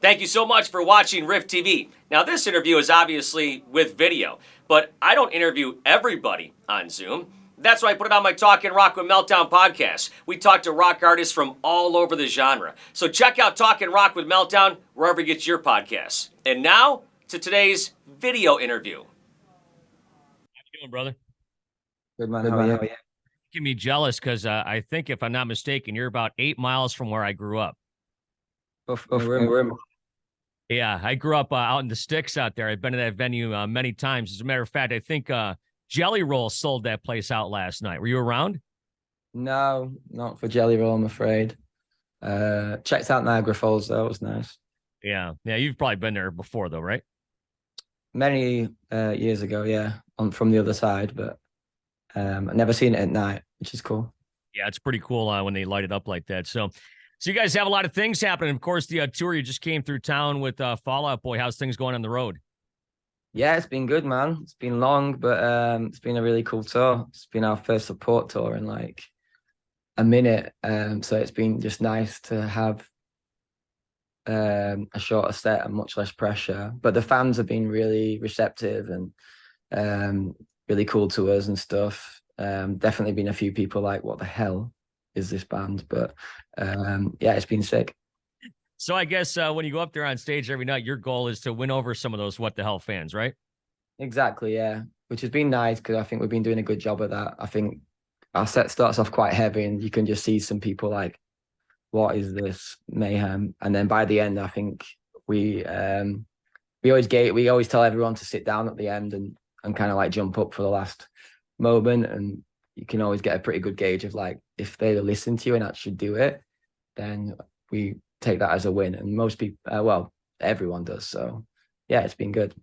Thank you so much for watching Riff TV. Now, this interview is obviously with video, but I don't interview everybody on Zoom. That's why I put it on my Talkin Rock with Meltdown podcast. We talk to rock artists from all over the genre. So check out Talkin Rock with Meltdown wherever you get your podcasts. And now to today's video interview. How you doing, brother? Good man. How are you? Making me jealous because I think, if I'm not mistaken, you're about 8 miles from where I grew up. Yeah, I grew up out in the sticks out there. I've been to that venue many times. As a matter of fact, I think Jelly Roll sold that place out last night. Were you around? No, not for Jelly Roll, I'm afraid. Checked out Niagara Falls, though. It was nice. Yeah, you've probably been there before, though, right? Many years ago, yeah, from the other side, but I've never seen it at night, which is cool. Yeah, it's pretty cool when they light it up like that. So you guys have a lot of things happening. Of course, the tour, you just came through town with Fall Out Boy. How's things going on the road? Yeah, it's been good, man. It's been long, but it's been a really cool tour. It's been our first support tour in like a minute. So it's been just nice to have a shorter set and much less pressure. But the fans have been really receptive and really cool to us and stuff. Definitely been a few people like, what the hell is this band? But yeah, it's been sick. So I guess when you go up there on stage every night, your goal is to win over some of those what the hell fans, right? Exactly, yeah. Which has been nice because I think we've been doing a good job of that. I think our set starts off quite heavy and you can just see some people like, what is this mayhem? And then by the end, I think we always tell everyone to sit down at the end and kind of like jump up for the last moment. And you can always get a pretty good gauge of like, if they listen to you and actually do it, then we take that as a win. And most people, well, everyone does. So yeah, it's been good.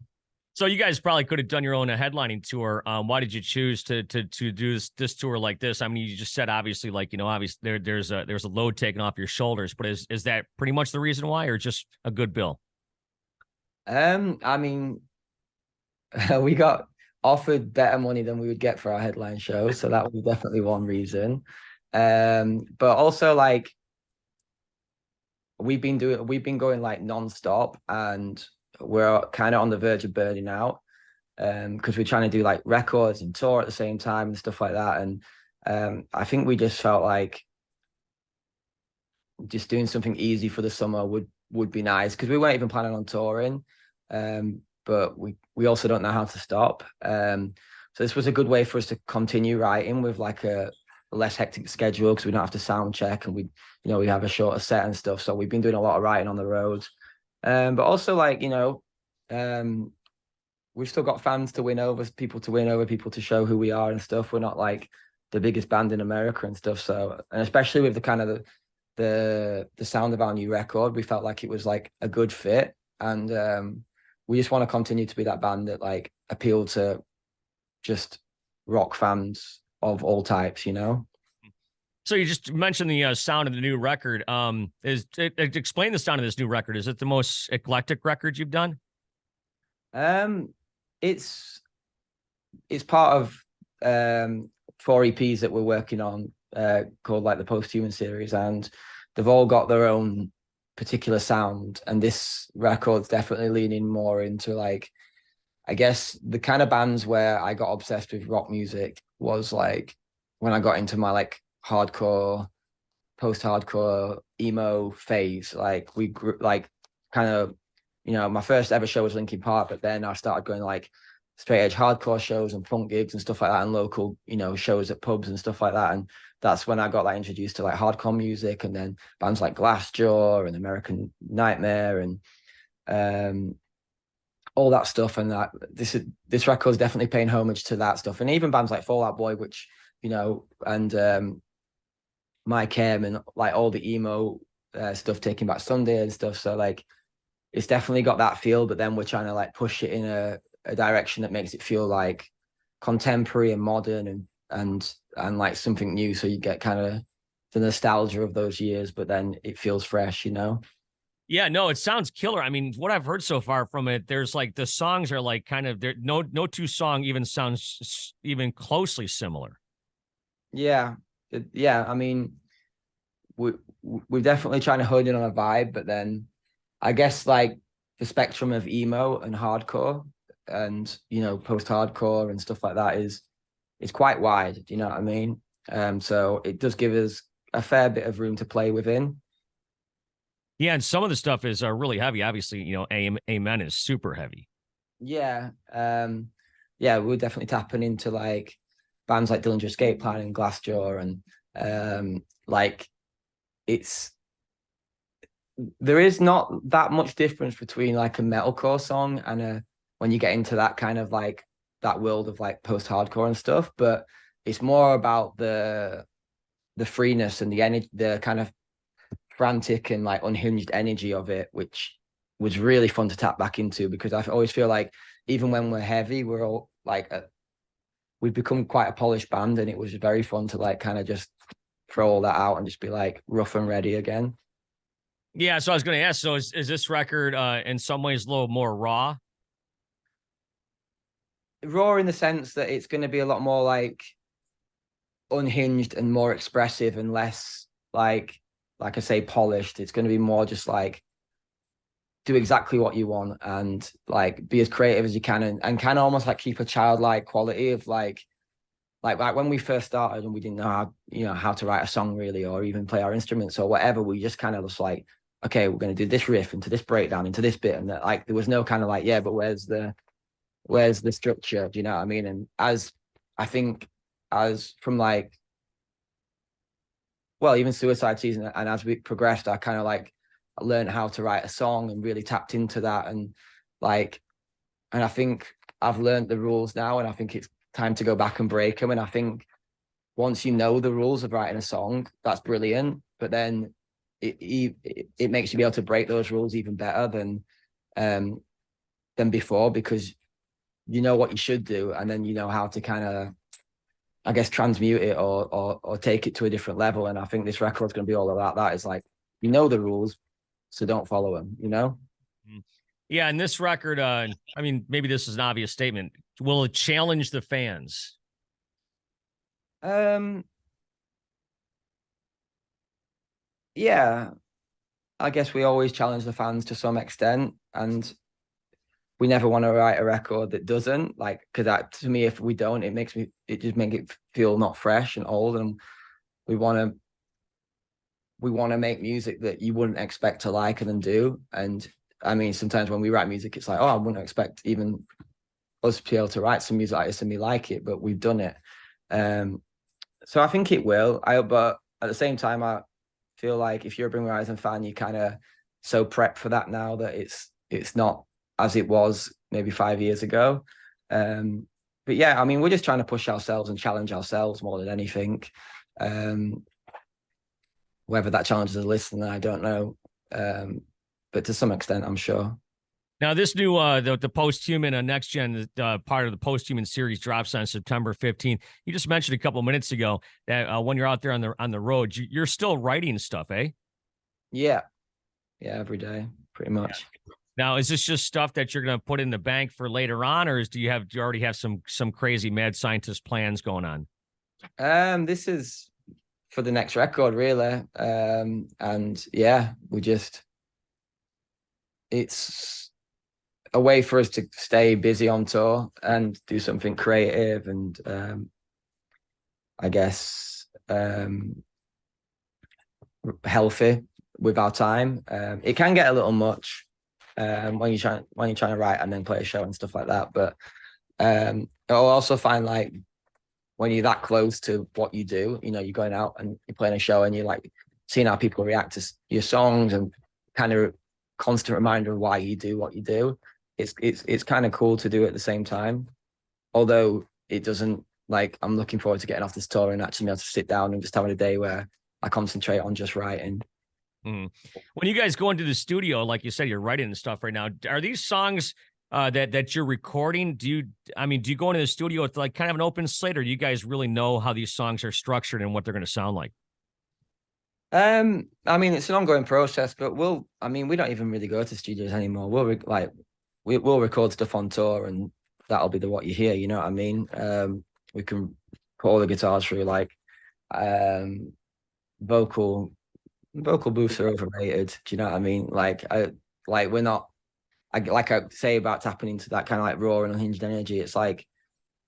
So you guys probably could have done your own headlining tour. Why did you choose to do this tour like this? I mean, you just said obviously, like, you know, obviously there's a load taken off your shoulders, but is that pretty much the reason why, or just a good bill? I mean, we got offered better money than we would get for our headline show, so that was definitely one reason. But also like we've been going like nonstop, and we're kind of on the verge of burning out because we're trying to do like records and tour at the same time and stuff like that. And I think we just felt like just doing something easy for the summer would be nice, because we weren't even planning on touring, but we also don't know how to stop. So this was a good way for us to continue writing with like a less hectic schedule, because we don't have to sound check, and we have a shorter set and stuff. So we've been doing a lot of writing on the road. But also like, we've still got fans to win over, people to show who we are and stuff. We're not like the biggest band in America and stuff. So, and especially with the kind of the sound of our new record, we felt like it was like a good fit. And we just want to continue to be that band that like appeal to just rock fans of all types, So you just mentioned the sound of the new record. Explain the sound of this new record. Is it the most eclectic record you've done? It's part of 4 EPs that we're working on, called like the Posthuman series, and they've all got their own particular sound. And this record's definitely leaning more into like, I guess the kind of bands where I got obsessed with rock music was like when I got into my like hardcore, post-hardcore emo phase. Like we grew like kind of, my first ever show was Linkin Park, but then I started going like straight edge hardcore shows and punk gigs and stuff like that, and local, shows at pubs and stuff like that. And that's when I got like introduced to like hardcore music, and then bands like Glassjaw and American Nightmare and all that stuff. And that this record is definitely paying homage to that stuff. And even bands like Fall Out Boy, which, and Mike M, and like all the emo stuff, Taking Back Sunday and stuff. So like it's definitely got that feel, but then we're trying to like push it in a direction that makes it feel like contemporary and modern and like something new. So you get kind of the nostalgia of those years, but then it feels fresh, Yeah, no, it sounds killer. I mean, what I've heard so far from it, there's like the songs are like kind of there. No two song even sounds even closely similar. Yeah. I mean, we're definitely trying to hone in on a vibe, but then I guess like the spectrum of emo and hardcore and, you know, post-hardcore and stuff like that is quite wide. Do you know what I mean? So it does give us a fair bit of room to play within. Yeah, and some of the stuff is really heavy. Obviously, you know, Amen is super heavy. Yeah. Yeah, we're definitely tapping into like bands like Dillinger Escape Plan and Glassjaw, and like there is not that much difference between like a metalcore song and a when you get into that kind of like that world of like post-hardcore and stuff, but it's more about the freeness and the energy, the kind of frantic and like unhinged energy of it, which was really fun to tap back into, because I always feel like even when we're heavy, we're all like we've become quite a polished band, and it was very fun to like kind of just throw all that out and just be like rough and ready again. Yeah, so I was going to ask, so is this record in some ways a little more raw? Raw in the sense that it's going to be a lot more like unhinged and more expressive and less like I say polished. It's going to be more just like do exactly what you want and like be as creative as you can, and kind of almost like keep a childlike quality of like when we first started and we didn't know how, you know, how to write a song really, or even play our instruments or whatever. We just kind of just like, okay, we're going to do this riff into this breakdown into this bit, and that, like there was no kind of like, yeah, but where's the structure? Do you know what I mean? And as I think as from like, well, even Suicide Season, and as we progressed, I kind of like learned how to write a song and really tapped into that, and like, and I think I've learned the rules now, and I think it's time to go back and break them. And I think once you know the rules of writing a song, that's brilliant. But then it makes you be able to break those rules even better than before, because you know what you should do, and then you know how to kind of, I guess, transmute it or take it to a different level. And I think this record's going to be all about that. It's like, you know the rules, so don't follow them, you know? Yeah, and this record, I mean, maybe this is an obvious statement. Will it challenge the fans? Yeah, I guess we always challenge the fans to some extent, and we never want to write a record that doesn't, like, because that, to me, if we don't, it just make it feel not fresh and old. And we want to make music that you wouldn't expect to like and then do. And I mean, sometimes when we write music, it's like, oh, I wouldn't expect even us to be able to write some music like this and me like it, but we've done it. So I think it will. But at the same time, I feel like if you're a Bring Horizon fan, you kind of so prepped for that now that it's not as it was maybe 5 years ago. But yeah, I mean, we're just trying to push ourselves and challenge ourselves more than anything. Whether that challenges the listener, I don't know. But to some extent, I'm sure. Now, this new the Posthuman Next Gen part of the Posthuman series drops on September 15th. You just mentioned a couple of minutes ago that when you're out there on the road, you're still writing stuff, eh? Yeah, every day, pretty much. Now, is this just stuff that you're going to put in the bank for later on, or do you already have some crazy mad scientist plans going on? This is for the next record, really. And yeah, it's a way for us to stay busy on tour and do something creative and I guess healthy with our time. It can get a little much when you're trying to write and then play a show and stuff like that. But I'll also find like when you're that close to what you do, you know, you're going out and you're playing a show and you're like seeing how people react to your songs, and kind of constant reminder of why you do what you do. It's kind of cool to do at the same time, although it doesn't, like, I'm looking forward to getting off this tour and actually be able to sit down and just having a day where I concentrate on just writing. When you guys go into the studio, like you said, you're writing and stuff right now. Are these songs that you're recording? Do you go into the studio with like kind of an open slate, or do you guys really know how these songs are structured and what they're going to sound like? I mean, it's an ongoing process, but we don't even really go to studios anymore. We'll record stuff on tour, and that'll be what you hear. You know what I mean? We can put all the guitars through like vocal booths are overrated. Do you know what I mean? Like like we're not, like I say about tapping into that kind of like raw and unhinged energy. It's like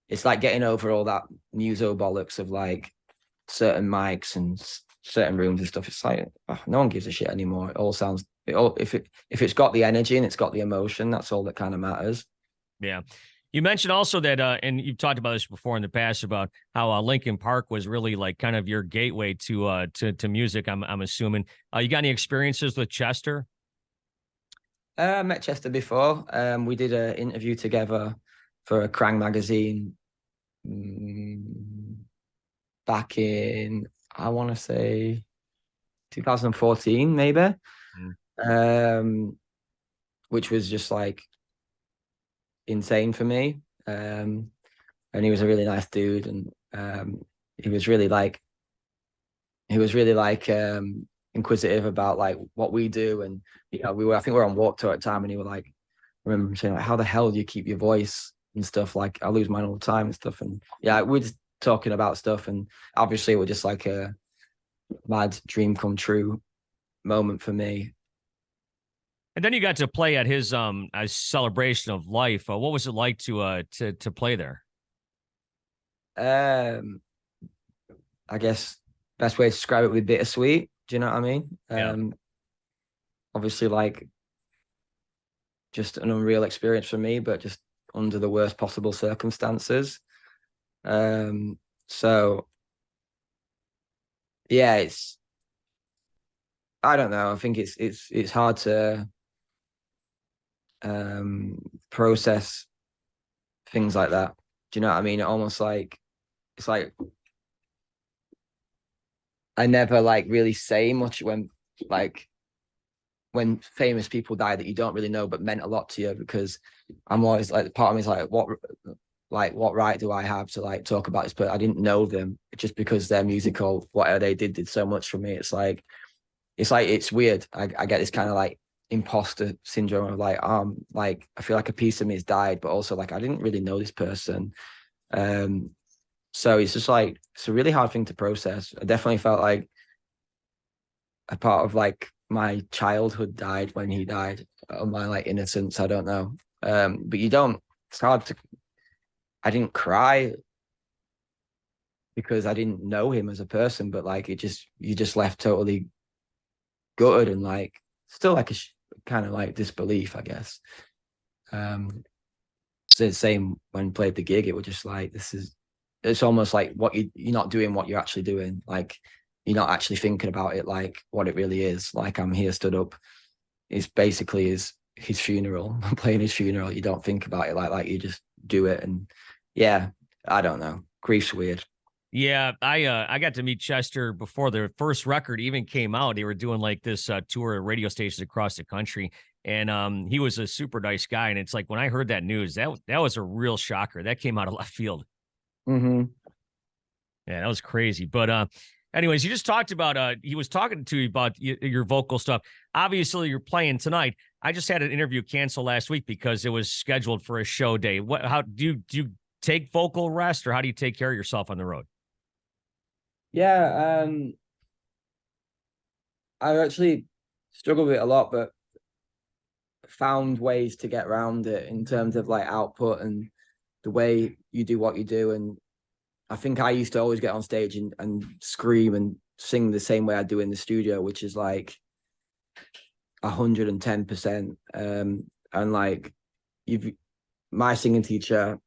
getting over all that muso bollocks of like certain mics and certain rooms and stuff. It's like no one gives a shit anymore. It all sounds if it's got the energy and it's got the emotion, that's all that kind of matters. Yeah. You mentioned also that, and you've talked about this before in the past about how Linkin Park was really like kind of your gateway to music. I'm assuming. You got any experiences with Chester? I met Chester before. We did an interview together for a Krang magazine back in, I want to say 2014, maybe. Which was just like insane for me. And he was a really nice dude, and he was really like inquisitive about like what we do. And I think we were on Walk Tour at the time, and he was like, I remember him saying like, how the hell do you keep your voice and stuff? Like I lose mine all the time and stuff. And yeah, we're just talking about stuff, and obviously it was just like a mad dream come true moment for me. And then you got to play at his celebration of life. What was it like to play there? I guess best way to describe it would be bittersweet. Do you know what I mean? Yeah. Obviously, like just an unreal experience for me, but just under the worst possible circumstances. So yeah, I don't know. I think it's hard to process things like that. Do you know what I mean? It almost like it's like I never like really say much when famous people die that you don't really know but meant a lot to you, because I'm always like, part of me is like, what right do I have to like talk about this? But I didn't know them just because their music or whatever they did so much for me. It's weird. I get this kind of like imposter syndrome of like I feel like a piece of me has died, but also like I didn't really know this person. So it's just like it's a really hard thing to process. I definitely felt like a part of like my childhood died when he died, or my like innocence. I don't know. But it's hard to, I didn't cry because I didn't know him as a person, but like you just left totally gutted and like still like a kind of like disbelief, I guess. So the same when played the gig, it was just like, it's almost like you're not doing what you're actually doing. Like you're not actually thinking about it like what it really is. Like I'm here stood up. It's basically his funeral, playing his funeral. You don't think about it like you just do it. And yeah, I don't know. Grief's weird. Yeah, I got to meet Chester before their first record even came out. They were doing like this tour of radio stations across the country, and he was a super nice guy. And it's like when I heard that news, that was a real shocker. That came out of left field. Mm-hmm. Yeah, that was crazy. But anyways, you just talked about he was talking to you about your vocal stuff. Obviously, you're playing tonight. I just had an interview canceled last week because it was scheduled for a show day. How do you take vocal rest, or how do you take care of yourself on the road? Yeah, I actually struggled with it a lot, but found ways to get around it in terms of like output and the way you do what you do. And I think I used to always get on stage and scream and sing the same way I do in the studio, which is like 110%. And like my singing teacher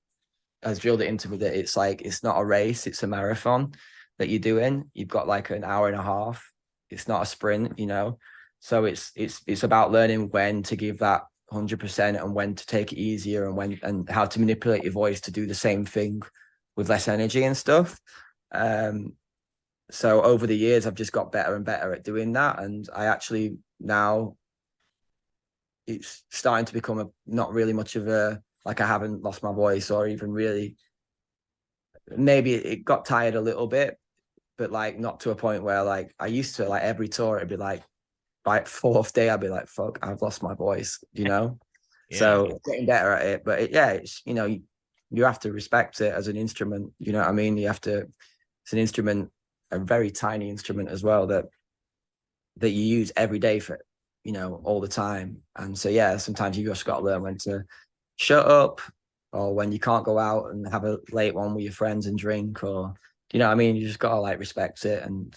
has drilled it into me that it's like, it's not a race, it's a marathon that you're doing. You've got like an hour and a half. It's not a sprint, So it's about learning when to give that 100% and when to take it easier, and how to manipulate your voice to do the same thing with less energy and stuff. So over the years, I've just got better and better at doing that. And I actually now it's starting to become not really much of a, like I haven't lost my voice or even really, maybe it got tired a little bit, but like not to a point where like I used to, like every tour, it'd be like by fourth day, I'd be like, fuck, I've lost my voice, Yeah. So getting better at it. But it's, you have to respect it as an instrument. You know what I mean? It's an instrument, a very tiny instrument as well that you use every day for, you know, all the time. And so, yeah, sometimes you just got to learn when to shut up, or when you can't go out and have a late one with your friends and drink, or, you know what I mean? You just got to like respect it and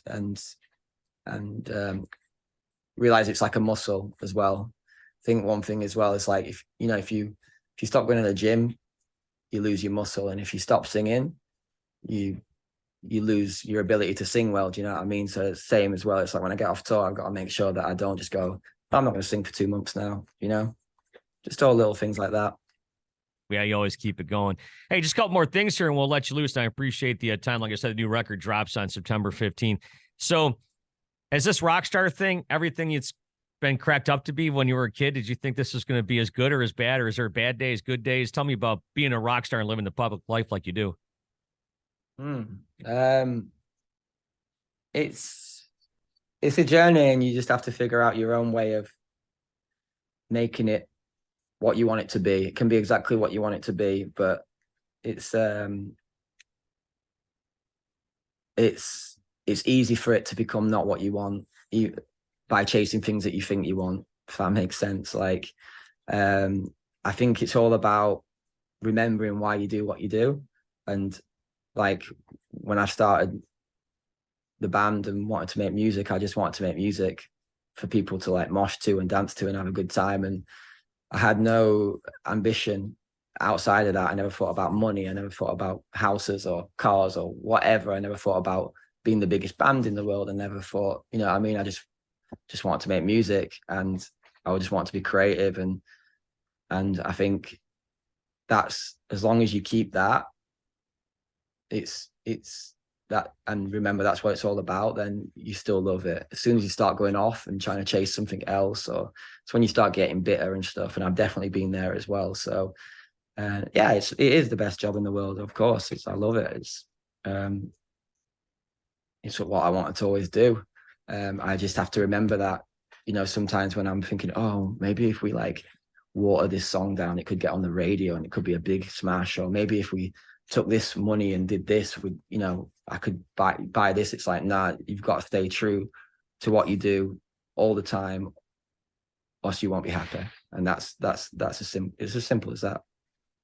realize it's like a muscle as well. I think one thing as well is like, if you stop going to the gym, you lose your muscle. And if you stop singing, you lose your ability to sing well. Do you know what I mean? So it's same as well. It's like when I get off tour, I've got to make sure that I don't just go, I'm not going to sing for 2 months now, you know, just all little things like that. Yeah, you always keep it going. Hey, just a couple more things here and we'll let you loose. And I appreciate the time. Like I said, the new record drops on September 15th. So is this Rockstar thing everything it's been cracked up to be when you were a kid? Did you think this was going to be as good or as bad, or is there bad days, good days? Tell me about being a rock star and living the public life like you do. It's a journey, and you just have to figure out your own way of making it what you want it to be. It can be exactly what you want it to be, but it's easy for it to become not what you want, by chasing things that you think you want, if that makes sense. Like, I think it's all about remembering why you do what you do. And like when I started the band and wanted to make music, I just wanted to make music for people to like mosh to and dance to and have a good time. And I had no ambition outside of that. I never thought about money. I never thought about houses or cars or whatever. I never thought about being the biggest band in the world. I never thought, you know what I mean? I just wanted to make music, and I would just want to be creative. And I think that's, as long as you keep that, it's that, and remember that's what it's all about, then you still love it. As soon as you start going off and trying to chase something else, or it's when you start getting bitter and stuff. And I've definitely been there as well. So yeah, it is the best job in the world. Of course, I love it. It's what I wanted to always do. I just have to remember that, you know, sometimes when I'm thinking, oh, maybe if we like water this song down, it could get on the radio and it could be a big smash. Or maybe if we took this money and did this, you know, I could buy this. It's like, nah, you've got to stay true to what you do all the time, or else you won't be happy. And it's as simple as that.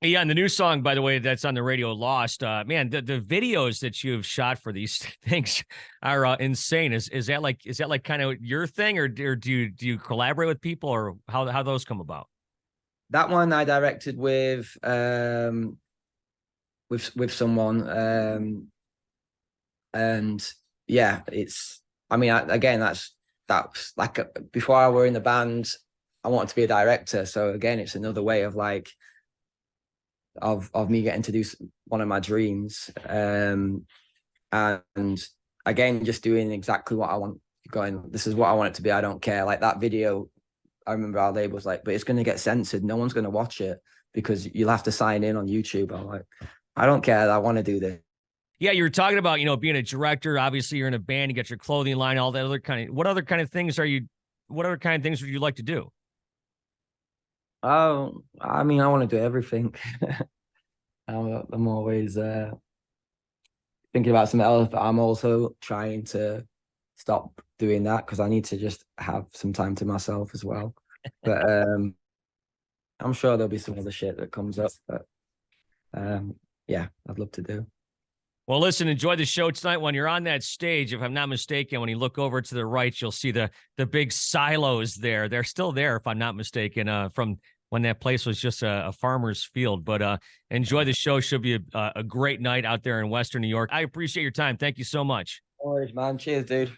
Yeah, and the new song, by the way, that's on the radio, Lost. Man, the videos that you've shot for these things are insane. Is that like kind of your thing, or do you collaborate with people, or how those come about? That one I directed with someone, and yeah, it's, I mean, again, that's like before I were in the band, I wanted to be a director. So again, it's another way of like of me getting to do one of my dreams, and again, just doing exactly what I want. Going, this is what I want it to be. I don't care. Like that video, I remember our label was like, but it's going to get censored. No one's going to watch it because you'll have to sign in on YouTube. I'm like, I don't care. I want to do this. Yeah, you were talking about, you know, being a director. Obviously, you're in a band. You got your clothing line, all that other kind of. What other kind of things would you like to do? Oh, I mean, I want to do everything. I'm always thinking about something else, but I'm also trying to stop doing that because I need to just have some time to myself as well. But I'm sure there'll be some other shit that comes up. But yeah, I'd love to do. Well, listen, enjoy the show tonight. When you're on that stage, if I'm not mistaken, when you look over to the right, you'll see the big silos there. They're still there, if I'm not mistaken, from when that place was just a farmer's field. But enjoy the show. Should be a great night out there in Western New York. I appreciate your time. Thank you so much. No worries, man. Cheers, dude.